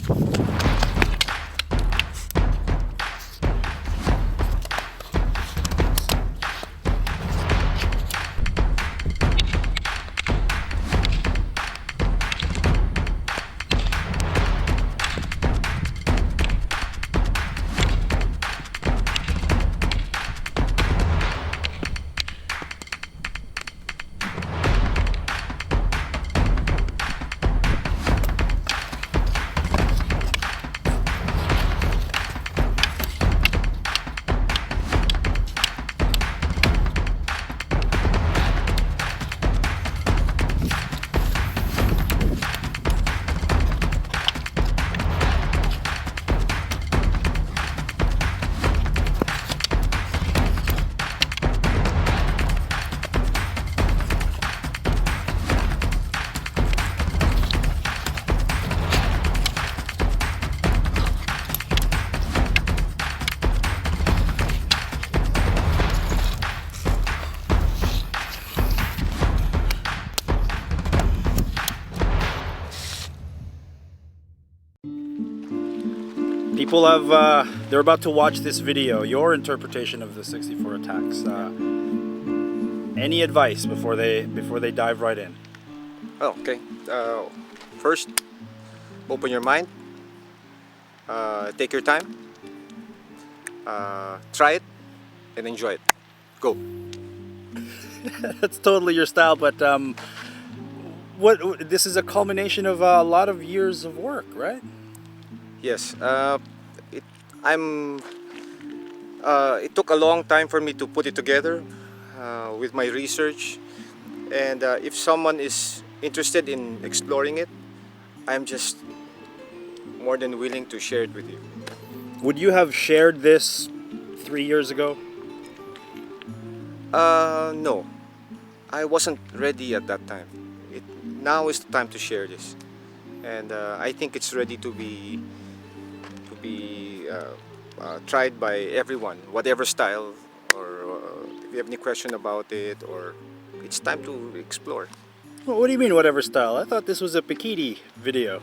People they're about to watch this video, your interpretation of the 64 attacks. Any advice before they dive right in? Okay. First, open your mind. Take your time. Try it and enjoy it. Go. That's totally your style, but this is a culmination of a lot of years of work, right? Yes. It took a long time for me to put it together with my research, and if someone is interested in exploring it, I'm just more than willing to share it with you. Would you have shared this 3 years ago? No, I wasn't ready at that time. Now is the time to share this, and I think it's ready to be tried by everyone, whatever style, or if you have any question about it, or it's time to explore. Well, what do you mean, whatever style? I thought this was a Pekiti video.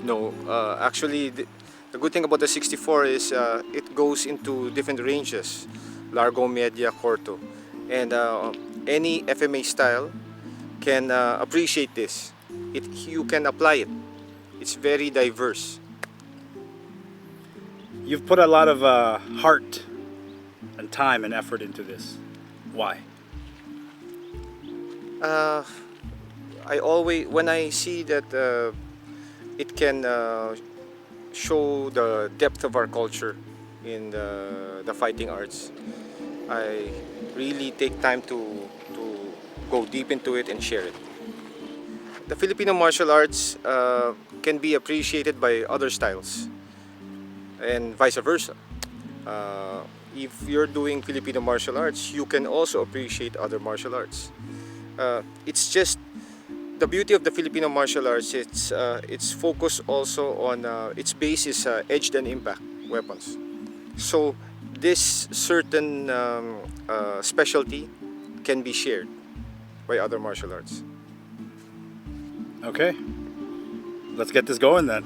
No, actually, the good thing about the 64 is it goes into different ranges, largo, media, corto, and any FMA style can appreciate this. You can apply it. It's very diverse. You've put a lot of heart and time and effort into this. Why? When I see that it can show the depth of our culture in the fighting arts, I really take time to go deep into it and share it. The Filipino martial arts can be appreciated by other styles, and vice versa. If you're doing Filipino martial arts, you can also appreciate other martial arts. It's just the beauty of the Filipino martial arts. It's focused also on its base is edged and impact weapons. So this certain specialty can be shared by other martial arts. Okay, let's get this going then.